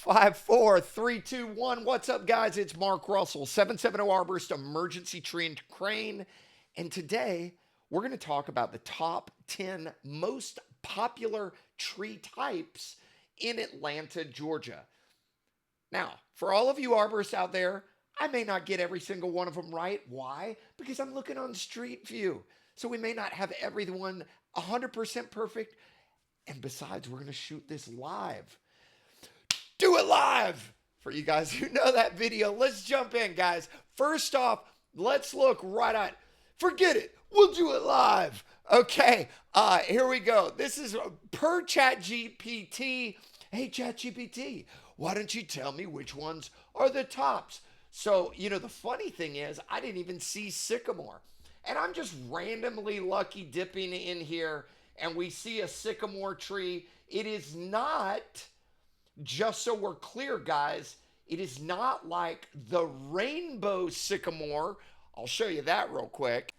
Five, four, three, two, one. What's up, guys? It's Mark Russell, 770 Arborist Emergency Tree and Crane. And today we're going to talk about the top 10 most popular tree types in Atlanta, Georgia. Now, for all of you arborists out there, I may not get every single one of them right. Why? Because I'm looking on Street View. So we may not have everyone 100% perfect. And besides, we're going to shoot this live. Do it live! For you guys who know that video, let's jump in, guys. First off, let's look right at, forget it, we'll do it live. Okay, here we go. This is per ChatGPT. Hey, ChatGPT, why don't you tell me which ones are the tops? So, the funny thing is, I didn't even see sycamore. And I'm just randomly lucky dipping in here, and we see a sycamore tree. It is not, just so we're clear, guys, it is not like the rainbow sycamore. I'll show you that real quick.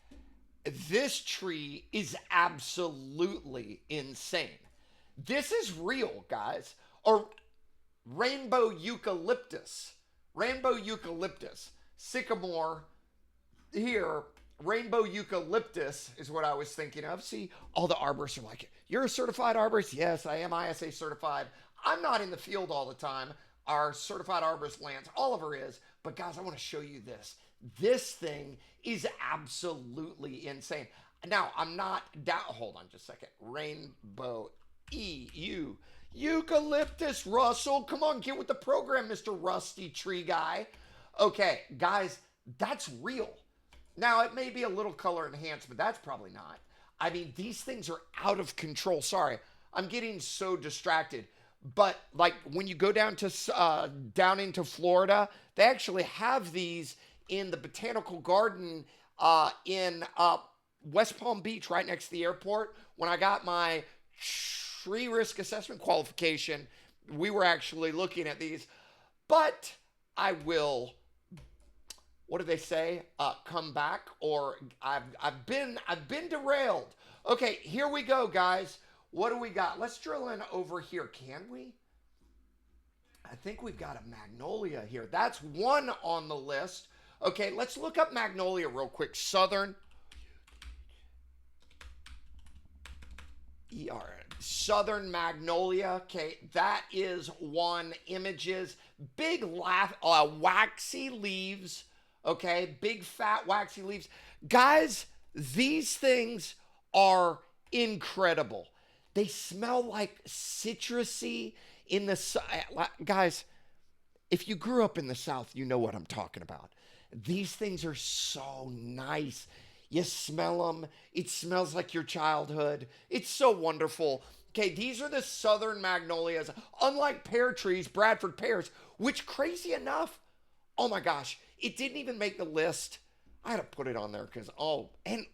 This tree is absolutely insane. This is real, guys. Or rainbow eucalyptus. Rainbow eucalyptus. Sycamore here. Rainbow eucalyptus is what I was thinking of. See, all the arborists are like, you're a certified arborist? Yes, I am ISA certified. I'm not in the field all the time. Our certified arborist, Lance Oliver, is. But guys, I want to show you this. This thing is absolutely insane. Now, I'm not down. Hold on just a second. Rainbow eucalyptus, Russell. Come on, get with the program, Mr. Rusty Tree Guy. Okay, guys, that's real. Now, it may be a little color enhanced, but that's probably not. I mean, these things are out of control. Sorry, I'm getting so distracted. But like when you go down to down into Florida, they actually have these in the botanical garden in West Palm Beach, right next to the airport. When I got my tree risk assessment qualification, we were actually looking at these. But I will, what do they say? Come back, or I've been derailed. Okay, here we go, guys. What do we got? Let's drill in over here. Can we? I think we've got a magnolia here. That's one on the list. Okay, let's look up magnolia real quick. Southern Southern magnolia. Okay, that is one. Images. Big waxy leaves. Okay, big fat waxy leaves. Guys, these things are incredible. They smell like citrusy in the guys. If you grew up in the South, you know what I'm talking about. These things are so nice. You smell them. It smells like your childhood. It's so wonderful. Okay, these are the southern magnolias. Unlike pear trees, Bradford pears, which crazy enough, oh my gosh, it didn't even make the list. I had to put it on there because, and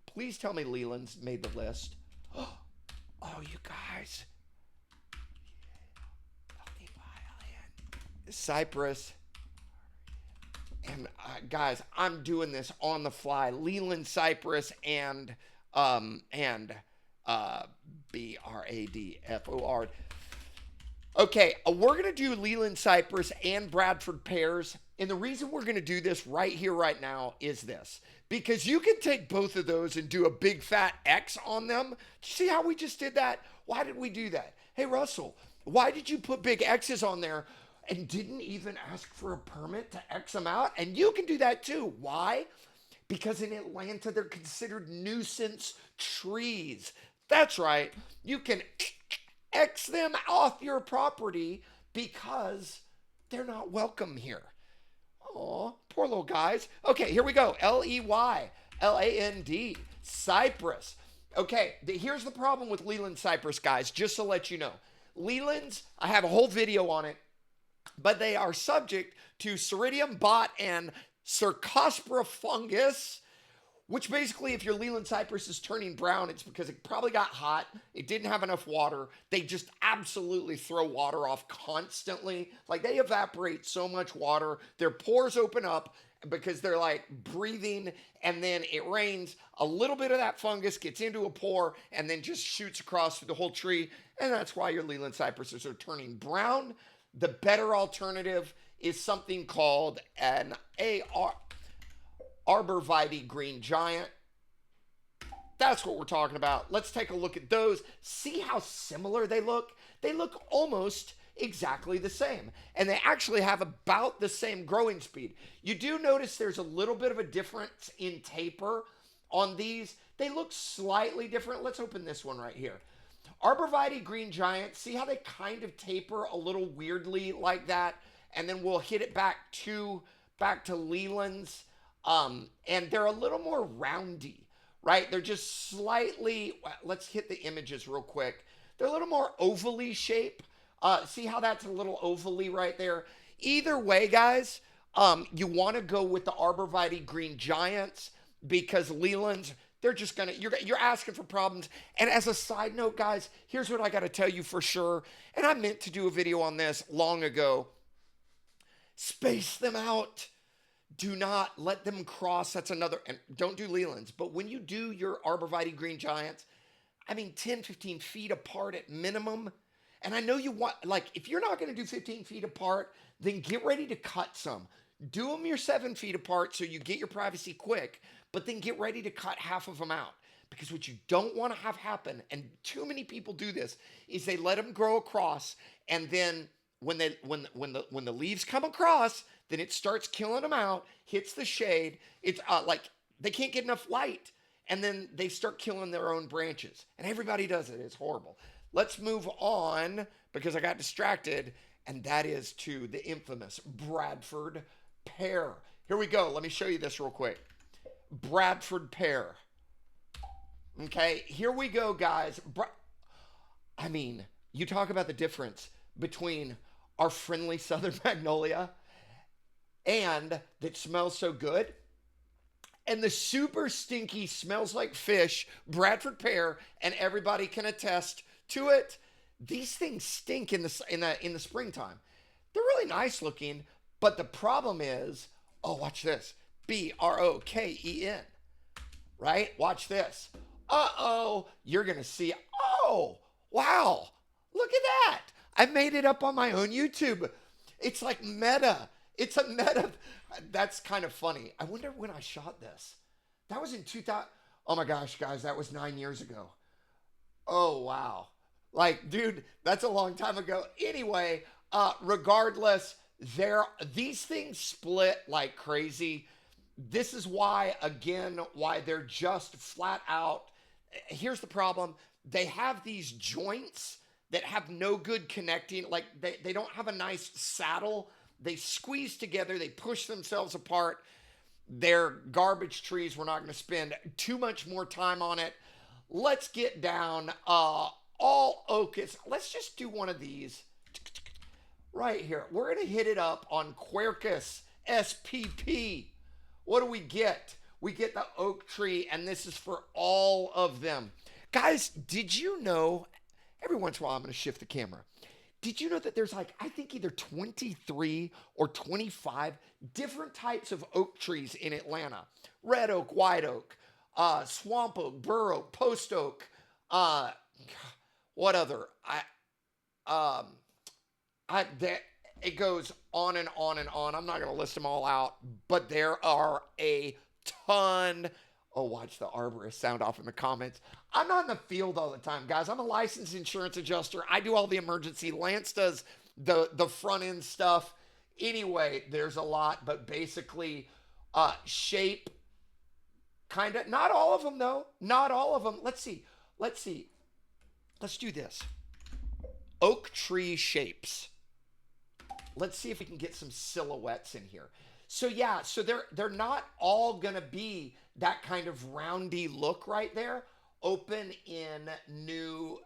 please tell me Leland's made the list. Oh, you guys. Cypress. And guys, I'm doing this on the fly. Leland Cypress and Bradfor. Okay, we're going to do Leland Cypress and Bradford pears. And the reason we're going to do this right here, right now, is this. Because you can take both of those and do a big fat X on them. See how we just did that? Why did we do that? Hey, Russell, why did you put big X's on there and didn't even ask for a permit to X them out? And you can do that too. Why? Because in Atlanta, they're considered nuisance trees. That's right. You can X them off your property because they're not welcome here. Oh, poor little guys. Okay, here we go. Leyland, Cypress. Okay, here's the problem with Leland Cypress, guys, just to let you know. Lelands, I have a whole video on it, but they are subject to Ceridium bot and Cercospora fungus, which basically, if your Leland Cypress is turning brown, it's because it probably got hot. It didn't have enough water. They just absolutely throw water off constantly. Like, they evaporate so much water. Their pores open up because they're like breathing, and then it rains. A little bit of that fungus gets into a pore and then just shoots across through the whole tree. And that's why your Leland cypresses are turning brown. The better alternative is something called an Arborvitae Green Giant. That's what we're talking about. Let's take a look at those. See how similar they look? They look almost exactly the same. And they actually have about the same growing speed. You do notice there's a little bit of a difference in taper on these. They look slightly different. Let's open this one right here. Arborvitae Green Giant, see how they kind of taper a little weirdly like that? And then we'll hit it back to Leland's. And they're a little more roundy, right? They're just slightly, let's hit the images real quick. They're a little more ovally shape. See how that's a little ovally right there? Either way, guys, you want to go with the Arborvitae Green Giants because Leland's, they're just gonna, you're asking for problems. And as a side note, guys, here's what I got to tell you for sure. And I meant to do a video on this long ago. Space them out. Do not let them cross. That's another, and don't do Leland's. But when you do your Arborvitae Green Giants, I mean, 10, 15 feet apart at minimum. And I know you want, like, if you're not going to do 15 feet apart, then get ready to cut some. Do them your 7 feet apart so you get your privacy quick, but then get ready to cut half of them out. Because what you don't want to have happen, and too many people do this, is they let them grow across, and then when the leaves come across, then it starts killing them out, hits the shade. It's like they can't get enough light, and then they start killing their own branches. And everybody does it. It's horrible. Let's move on because I got distracted, and that is to the infamous Bradford pear. Here we go. Let me show you this real quick. Bradford pear. Okay, here we go, guys. I mean, you talk about the difference between our friendly Southern Magnolia and that smells so good, and the super stinky, smells like fish, Bradford pear, and everybody can attest to it. These things stink in the springtime. They're really nice looking, but the problem is, oh, watch this. Broken, right? Watch this. Uh-oh, you're going to see, oh, wow, look at that. I made it up on my own YouTube. It's like meta. It's a meta. That's kind of funny. I wonder when I shot this. That was in 2000. Oh my gosh, guys, that was 9 years ago. Oh, wow. Like, dude, that's a long time ago. Anyway, regardless, these things split like crazy. This is why, again, why they're just flat out. Here's the problem. They have these joints that have no good connecting. Like, they don't have a nice saddle. They squeeze together. They push themselves apart. They're garbage trees. We're not going to spend too much more time on it. Let's get down. All Ocus. Let's just do one of these right here. We're going to hit it up on Quercus SPP. What do we get? We get the oak tree, and this is for all of them. Guys, did you know, every once in a while I'm going to shift the camera. Did you know that there's like, I think either 23 or 25 different types of oak trees in Atlanta? Red oak, white oak, swamp oak, bur oak, post oak, what other? It goes on and on and on. I'm not going to list them all out, but there are a ton. Oh, watch the arborist sound off in the comments. I'm not in the field all the time, guys. I'm a licensed insurance adjuster. I do all the emergency. Lance does the front end stuff. Anyway, there's a lot, but basically shape, kind of. Not all of them, though. Not all of them. Let's see. Let's do this. Oak tree shapes. Let's see if we can get some silhouettes in here. So yeah, so they're not all gonna be that kind of roundy look right there. Open in new,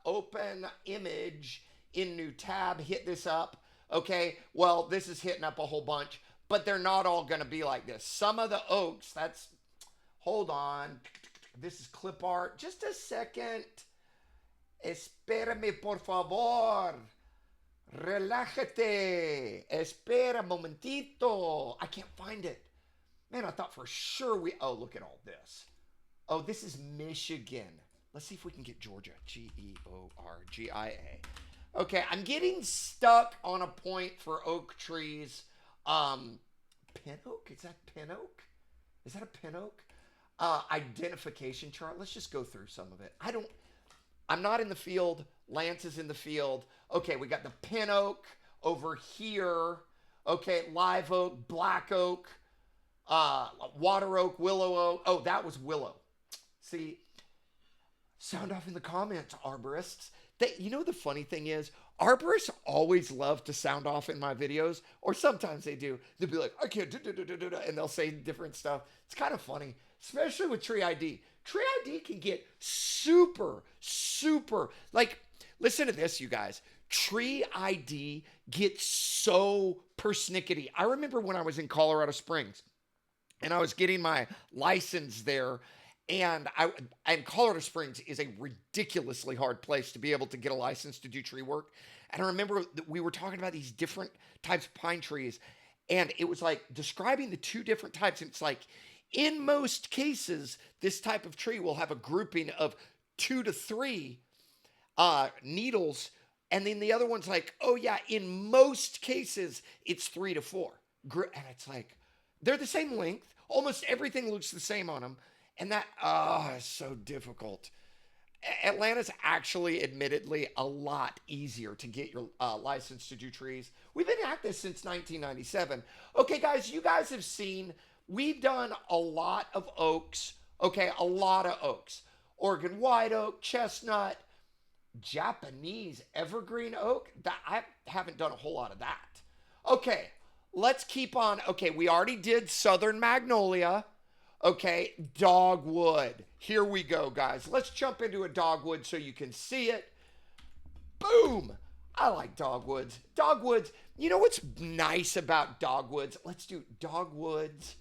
open image in new tab, hit this up. Okay, well, this is hitting up a whole bunch, but they're not all gonna be like this. Some of the oaks, hold on. This is clip art. Just a second. Espérame, por favor. Relájate. Espera un momentito. I can't find it. Man, I thought for sure oh, look at all this. Oh, this is Michigan. Let's see if we can get Georgia. Georgia. Okay, I'm getting stuck on a point for oak trees. Pin oak? Is that pin oak? Is that a pin oak? Identification chart. Let's just go through some of it. I'm not in the field. Lance is in the field. Okay, we got the pin oak over here. Okay, live oak, black oak, water oak, willow oak. Oh, that was willow. See, sound off in the comments, arborists. You know, the funny thing is, arborists always love to sound off in my videos, or sometimes they do. They'll be like, I can't do, and they'll say different stuff. It's kind of funny, especially with Tree ID. Tree ID can get super, super, like, listen to this, you guys. Tree ID gets so persnickety. I remember when I was in Colorado Springs and I was getting my license there, and Colorado Springs is a ridiculously hard place to be able to get a license to do tree work. And I remember that we were talking about these different types of pine trees, and it was like describing the two different types. And it's like, in most cases, this type of tree will have a grouping of 2 to 3 needles, and then the other one's like, oh yeah, in most cases it's 3 to 4. And it's like, they're the same length. Almost everything looks the same on them. And that, is so difficult. Atlanta's actually, admittedly, a lot easier to get your license to do trees. We've been at this since 1997. Okay, guys, you guys have seen, we've done a lot of oaks. Okay, a lot of oaks. Oregon white oak, chestnut, Japanese evergreen oak. That I haven't done a whole lot of that. Okay, let's keep on. Okay, we already did southern magnolia. Okay, dogwood. Here we go, guys. Let's jump into a dogwood so you can see it. Boom. I like dogwoods. Dogwoods. You know what's nice about dogwoods? Let's do dogwoods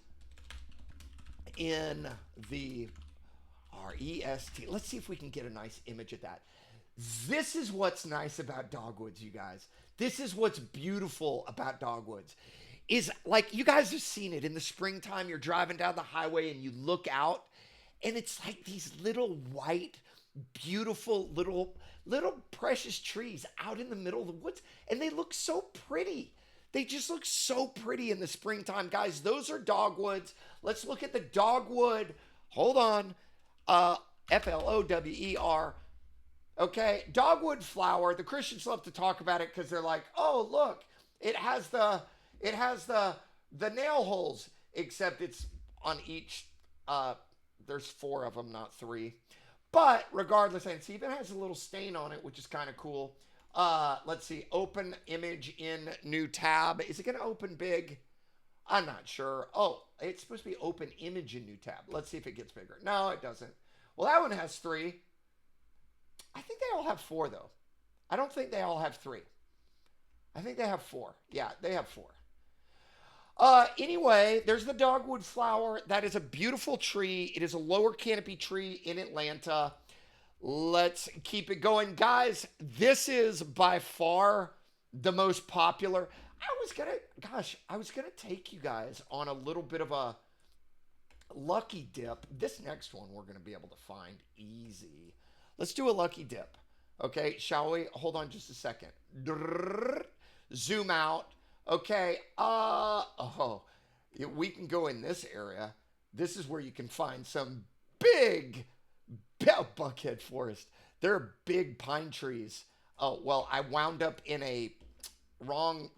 in the REST. Let's see if we can get a nice image of that. This is what's nice about dogwoods, you guys. This is what's beautiful about dogwoods. Is like, you guys have seen it in the springtime. You're driving down the highway and you look out, and it's like these little white, beautiful little precious trees out in the middle of the woods, and they look so pretty. They just look so pretty in the springtime, guys. Those are dogwoods. Let's look at the dogwood. Hold on. FLOWER. Okay, dogwood flower. The Christians love to talk about it because they're like, oh, look, it has the nail holes, except it's on each, there's 4 of them, not 3. But regardless, and see, it even has a little stain on it, which is kind of cool. Let's see, open image in new tab. Is it going to open big? I'm not sure. Oh, it's supposed to be open image in new tab. Let's see if it gets bigger. No, it doesn't. Well, that one has 3. I think they all have 4, though. I don't think they all have 3. I think they have 4. Yeah, they have 4. Anyway, there's the dogwood flower. That is a beautiful tree. It is a lower canopy tree in Atlanta. Let's keep it going. Guys, this is by far the most popular. I was gonna take you guys on a little bit of a lucky dip. This next one we're gonna be able to find easy. Let's do a lucky dip. Okay, shall we? Hold on just a second. Zoom out. Okay, we can go in this area. This is where you can find some big Buckhead Forest. There are big pine trees. Oh, well, I wound up in a wrong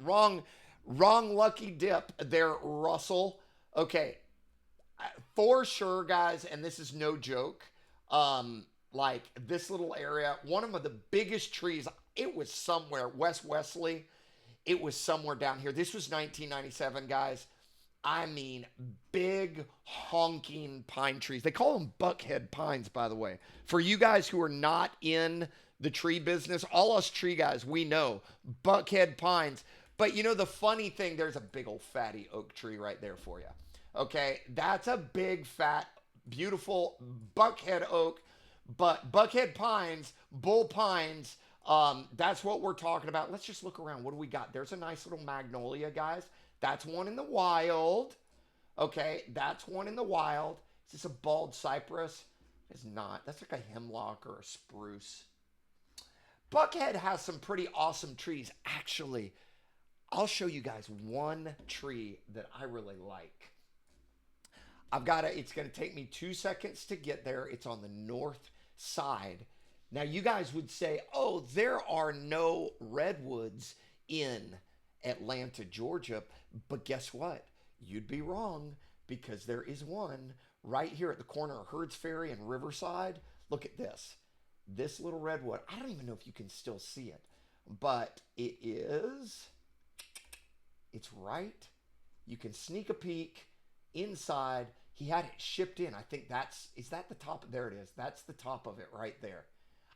lucky dip there, Russell. Okay, for sure, guys, and this is no joke. Like this little area, one of the biggest trees, it was somewhere, West Wesley. It was somewhere down here. This was 1997, guys. I mean, big honking pine trees. They call them Buckhead pines, by the way. For you guys who are not in the tree business, all us tree guys, we know Buckhead pines. But you know, the funny thing, there's a big old fatty oak tree right there for you. Okay, that's a big, fat, beautiful Buckhead oak. But Buckhead pines, bull pines, that's what we're talking about. Let's just look around. What do we got? There's a nice little magnolia, guys. That's one in the wild. Okay, that's one in the wild. Is this a bald cypress? It's not. That's like a hemlock or a spruce. Buckhead has some pretty awesome trees. Actually, I'll show you guys one tree that I really like. It's going to take me 2 seconds to get there. It's on the north side. Now, you guys would say, oh, there are no redwoods in Atlanta, Georgia. But guess what? You'd be wrong, because there is one right here at the corner of Herds Ferry and Riverside. Look at this. This little redwood. I don't even know if you can still see it, but it's right. You can sneak a peek inside. He had it shipped in. I think is that the top? There it is. That's the top of it right there.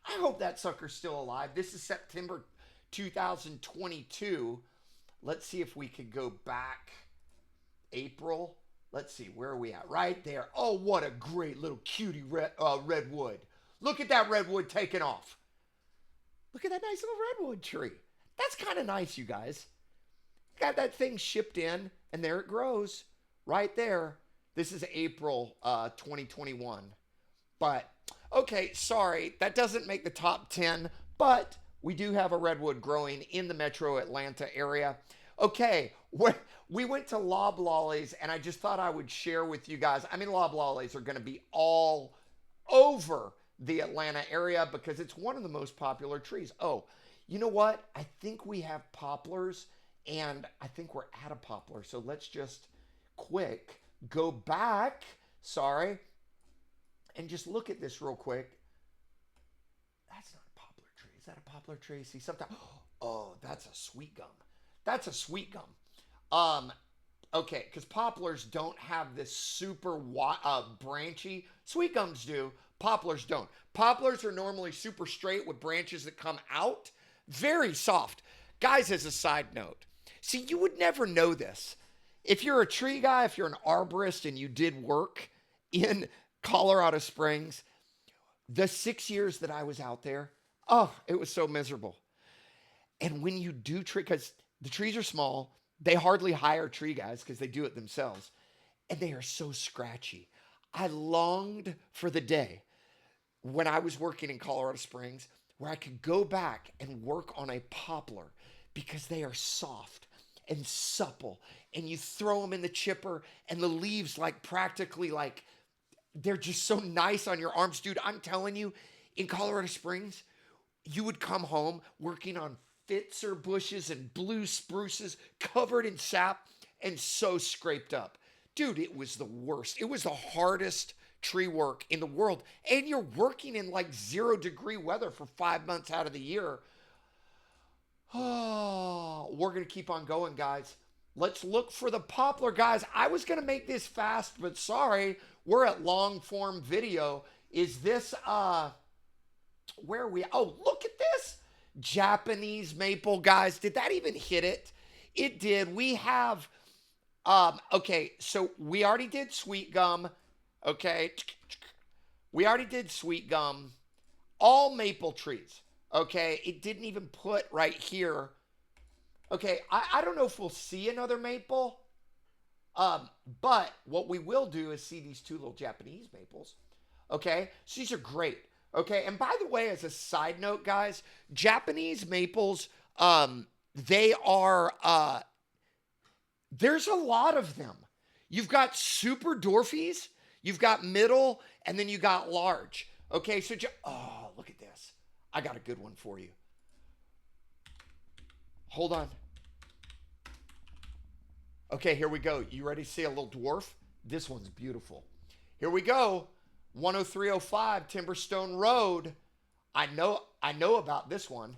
I hope that sucker's still alive. This is September 2022. Let's see if we could go back. April. Let's see, where are we at? Right there. Oh, what a great little cutie redwood. Look at that redwood taking off. Look at that nice little redwood tree. That's kind of nice, you guys. Got that thing shipped in, and there it grows right there. This is April 2021. But, okay, sorry, that doesn't make the top 10, but we do have a redwood growing in the metro Atlanta area. Okay, we went to loblollies, and I just thought I would share with you guys. I mean, loblollies are going to be all over the Atlanta area because it's one of the most popular trees. Oh, you know what? I think we have poplars, and I think we're out of poplar. So let's just quick go back. Sorry. And just look at this real quick. That's not a poplar tree. Is that a poplar tree? See, sometimes, oh, that's a sweet gum. That's a sweet gum. Okay, because poplars don't have this super branchy. Sweet gums do. Poplars don't. Poplars are normally super straight with branches that come out. Very soft. Guys, as a side note, see, you would never know this. If you're a tree guy, if you're an arborist and you did work in Colorado Springs, the 6 years that I was out there, oh, it was so miserable. And when you do tree, because the trees are small, they hardly hire tree guys because they do it themselves, and they are so scratchy. I longed for the day when I was working in Colorado Springs where I could go back and work on a poplar because they are soft and supple, and you throw them in the chipper and the leaves practically they're just so nice on your arms. Dude, I'm telling you, in Colorado Springs, you would come home working on Pfister bushes and blue spruces covered in sap and so scraped up. Dude, it was the worst. It was the hardest tree work in the world. And you're working in 0-degree weather for 5 months out of the year. Oh, we're going to keep on going, guys. Let's look for the poplar, guys. I was going to make this fast, but sorry. We're at long form video. Is this, where are we? Oh, look at this. Japanese maple, guys. Did that even hit it? It did. We have, okay, so we already did sweet gum. Okay. We already did sweet gum. All maple trees. Okay. It didn't even put right here. Okay. I don't know if we'll see another maple. But what we will do is see these two little Japanese maples. Okay. So these are great. Okay. And by the way, as a side note, guys, Japanese maples, they are, there's a lot of them. You've got super dwarfies, you've got middle, and then you got large. Okay. So, oh, look at this. I got a good one for you. Hold on. Okay, here we go. You ready to see a little dwarf? This one's beautiful. Here we go. 10305 Timberstone Road. I know about this one.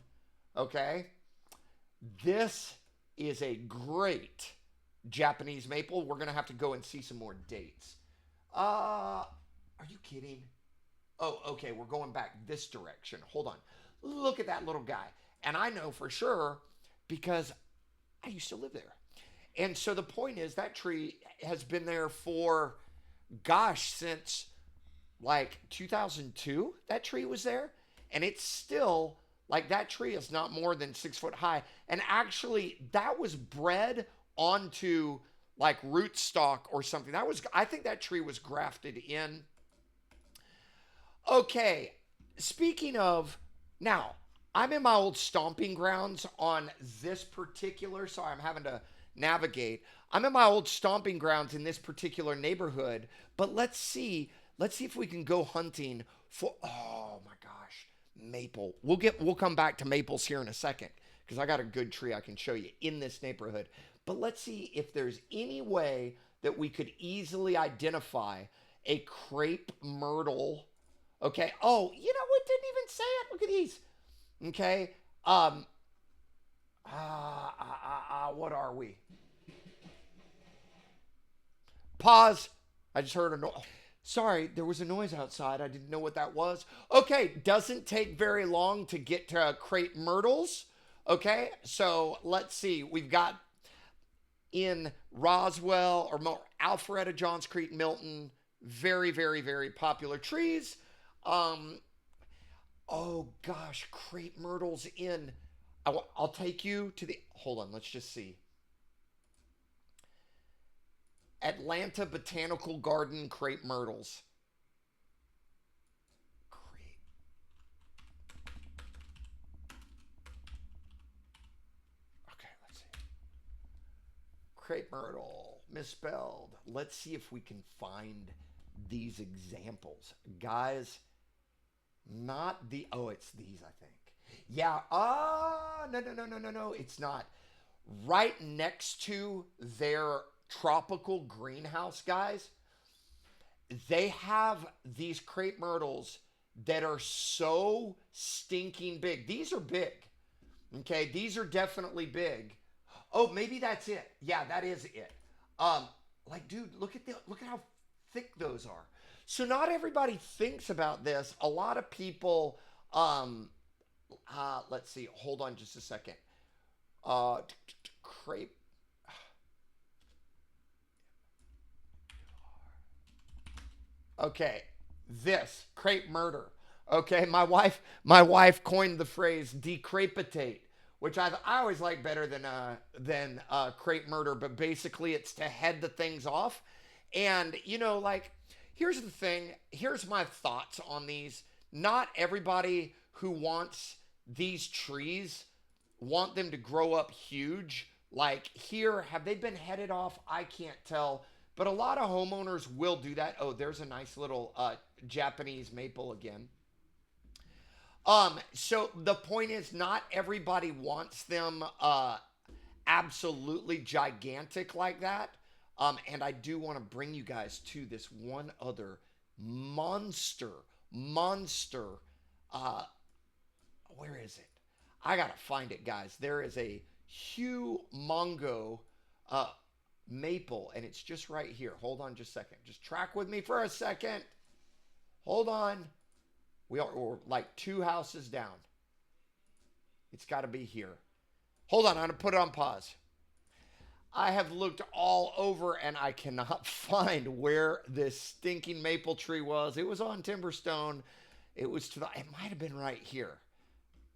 Okay. This is a great Japanese maple. We're going to have to go and see some more dates. Are you kidding? Oh, okay. We're going back this direction. Hold on. Look at that little guy. And I know for sure because I used to live there. And so the point is that tree has been there for, gosh, since 2002, that tree was there. And it's still, that tree is not more than 6 foot high. And actually, that was bred onto rootstock or something. I think that tree was grafted in. Okay, speaking of, now, I'm in my old stomping grounds on this particular. Sorry, I'm having to navigate. I'm in my old stomping grounds in this particular neighborhood. But let's see. Let's see if we can go hunting for. Oh my gosh, maple. We'll come back to maples here in a second because I got a good tree I can show you in this neighborhood. But let's see if there's any way that we could easily identify a crepe myrtle. Okay. Oh, you know what? Didn't even say it. Look at these. Okay. What are we? Pause. I just heard a noise. Sorry, there was a noise outside. I didn't know what that was. Okay, doesn't take very long to get to crepe myrtles. Okay, so let's see. We've got in Roswell or Alpharetta, Johns Creek, Milton, very, very, very popular trees. Um, oh gosh, crepe myrtles in. I'll take you to the. Hold on, let's just see. Atlanta Botanical Garden crepe myrtles. Crepe. Okay, let's see. Crepe myrtle misspelled. Let's see if we can find these examples, guys. Not the. Oh, it's these, I think. Yeah. No, no, no, no, no, no. It's not. Right next to their tropical greenhouse, guys, they have these crepe myrtles that are so stinking big. These are big. Okay, these are definitely big. Oh, maybe that's it. Yeah, that is it. Um, like, dude, look at how thick those are. So not everybody thinks about this. A lot of people. Let's see. Hold on, just a second. Uh, crepe. Okay, this crepe murder. Okay, my wife coined the phrase decrepitate, which I always like better than crepe murder, but basically it's to head the things off. And like here's the thing. Here's my thoughts on these. Not everybody who wants these trees want them to grow up huge. Like here, have they been headed off? I can't tell. But a lot of homeowners will do that. Oh, there's a nice little Japanese maple again. So the point is, not everybody wants them absolutely gigantic like that. And I do want to bring you guys to this one other monster, monster. Uh, where is it? I gotta find it, guys. There is a Hugh Mongo uh, maple, and it's just right here. Hold on just a second. Just track with me for a second. Hold on. We're like two houses down. It's got to be here. Hold on. I'm going to put it on pause. I have looked all over and I cannot find where this stinking maple tree was. It was on Timberstone. It was to the, it might have been right here.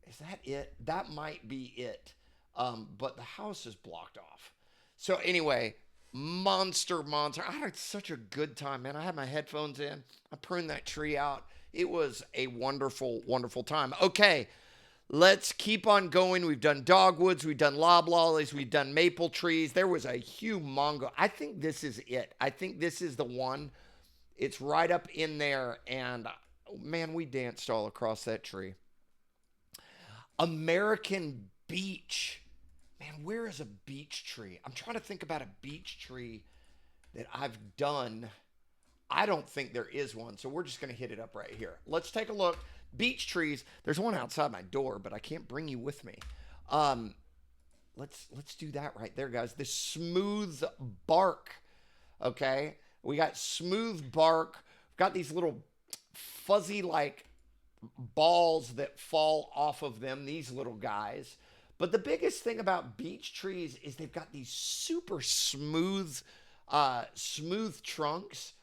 Is that it? That might be it. But the house is blocked off. So anyway, monster. I had such a good time, man. I had my headphones in. I pruned that tree out. It was a wonderful, wonderful time. Okay, let's keep on going. We've done dogwoods, we've done loblollies, we've done maple trees. There was a humongo. I think this is it. I think this is the one. It's right up in there, and man, we danced all across that tree. American beech. Man, where is a beech tree? I'm trying to think about a beech tree that I've done. I don't think there is one, so we're just going to hit it up right here. Let's take a look. Beech trees. There's one outside my door, but I can't bring you with me. Let's do that right there, guys. This smooth bark. Okay, we got smooth bark. We've got these little fuzzy like balls that fall off of them. These little guys. But the biggest thing about beech trees is they've got these super smooth trunks.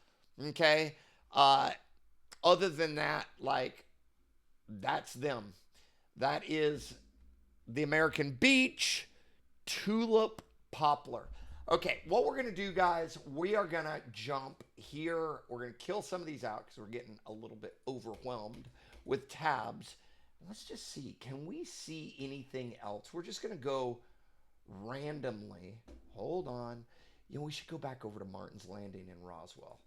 Okay. Other than that, like that's them. That is the American beech, tulip, poplar. Okay, what we're gonna do, guys, we are gonna jump here. We're gonna kill some of these out because we're getting a little bit overwhelmed with tabs. Let's just see. Can we see anything else? We're just going to go randomly. Hold on. You know, we should go back over to Martin's Landing in Roswell.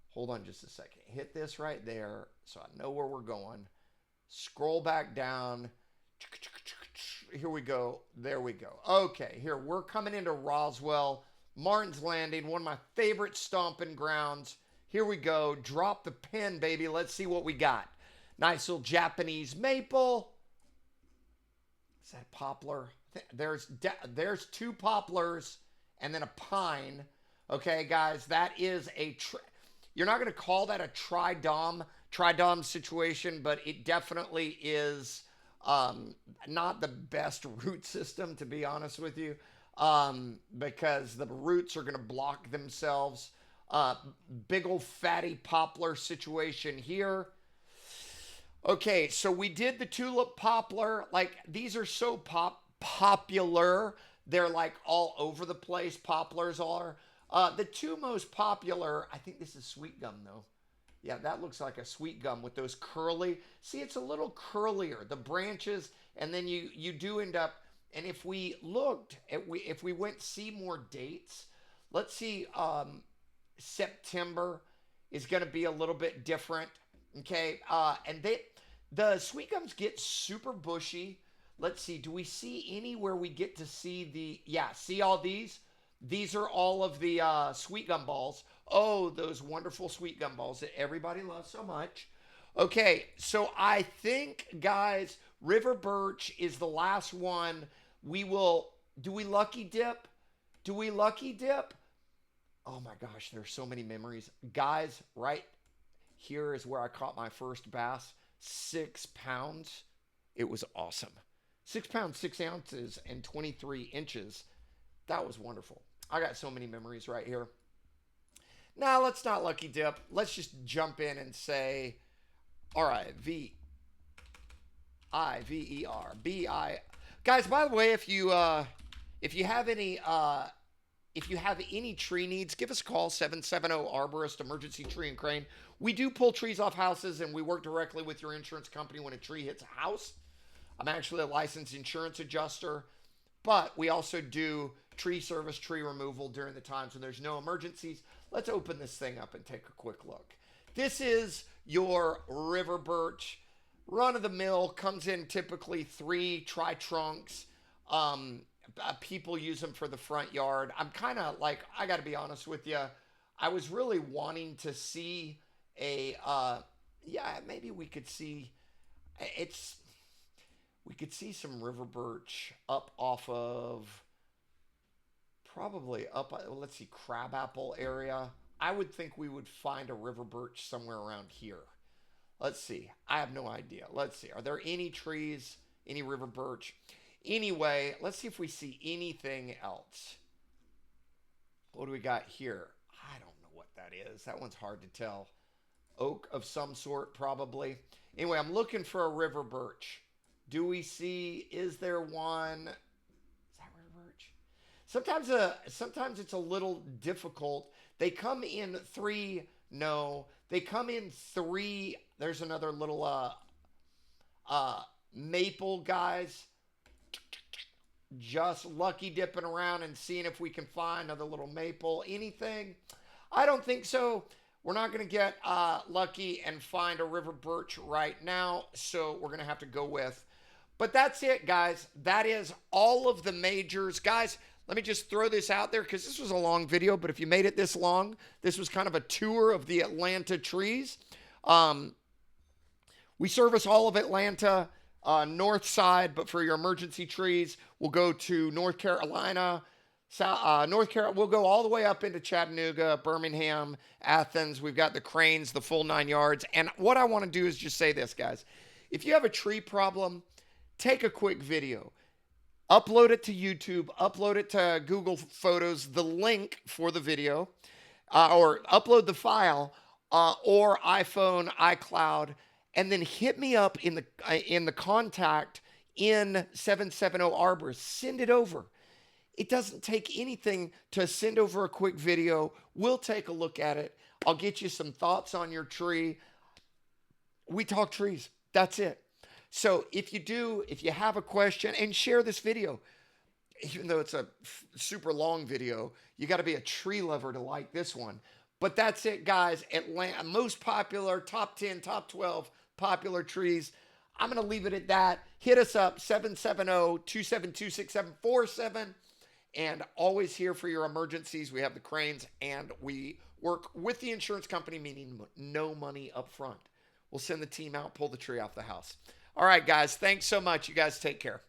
Hold on just a second. Hit this right there so I know where we're going. Scroll back down. Here we go. There we go. Okay, here we're coming into Roswell. Martin's Landing, one of my favorite stomping grounds. Here we go. Drop the pin, baby. Let's see what we got. Nice little Japanese maple. Is that poplar? There's 2 poplars and then a pine. Okay, guys, that is you're not going to call that a tridom situation, but it definitely is not the best root system, to be honest with you, because the roots are going to block themselves. Big old fatty poplar situation here. Okay, so we did the tulip poplar. Like, these are so popular. They're like all over the place, poplars are. The 2 most popular, I think this is sweet gum though. Yeah, that looks like a sweet gum with those curly. See, it's a little curlier, the branches, and then you do end up, and if we looked, if we went see more dates, let's see, September is going to be a little bit different, okay? And the sweet gums get super bushy. Let's see, do we see any where we get to see see all these? These are all of the sweet gum balls. Oh, those wonderful sweet gum balls that everybody loves so much. Okay, so I think, guys, River Birch is the last one. Do we lucky dip? Do we lucky dip? Oh my gosh, there's so many memories. Guys, right here is where I caught my first bass. 6 pounds. It was awesome. 6 pounds, 6 ounces, and 23 inches. That was wonderful. I got so many memories right here. Now, let's not lucky dip. Let's just jump in and say, all right, V-I-V-E-R-B-I. Guys, by the way, if you have any tree needs, give us a call, 770 Arborist Emergency Tree and Crane. We do pull trees off houses, and we work directly with your insurance company when a tree hits a house. I'm actually a licensed insurance adjuster, but we also do tree service, tree removal during the times when there's no emergencies. Let's open this thing up and take a quick look. This is your River Birch. Run-of-the-mill, comes in typically 3 tri-trunks. People use them for the front yard. I'm kind of like, I got to be honest with you, I was really wanting to see maybe we could see, we could see some River Birch up off of, probably up, let's see, Crabapple area. I would think we would find a River Birch somewhere around here. Let's see. I have no idea. Let's see. Are there any trees, any River Birch? Anyway, let's see if we see anything else. What do we got here? I don't know what that is. That one's hard to tell. Oak of some sort, probably. Anyway, I'm looking for a River Birch. Do we see, is there one? Is that River Birch? Sometimes it's a little difficult. They come in 3, no. They come in 3. There's another little maple, guys. Just lucky dipping around and seeing if we can find another little maple. Anything? I don't think so. We're not going to get lucky and find a River Birch right now, so we're going to have to go with. But that's it, guys. That is all of the majors. Guys, let me just throw this out there because this was a long video, but if you made it this long, this was kind of a tour of the Atlanta trees. We service all of Atlanta, north side, but for your emergency trees, we'll go to North Carolina, we'll go all the way up into Chattanooga, Birmingham, Athens. We've got the cranes, the full 9 yards. And what I want to do is just say this, guys. If you have a tree problem, take a quick video. Upload it to YouTube, upload it to Google Photos, the link for the video, or upload the file, or iPhone, iCloud, and then hit me up in the contact in 770 Arborist. Send it over. It doesn't take anything to send over a quick video. We'll take a look at it. I'll get you some thoughts on your tree. We talk trees. That's it. So if you have a question, and share this video, even though it's a super long video, you got to be a tree lover to like this one. But that's it, guys. Atlanta, most popular, top 10, top 12 popular trees. I'm going to leave it at that. Hit us up, 770-272-6747. And always here for your emergencies. We have the cranes, and we work with the insurance company, meaning no money up front. We'll send the team out, pull the tree off the house. All right, guys. Thanks so much. You guys take care.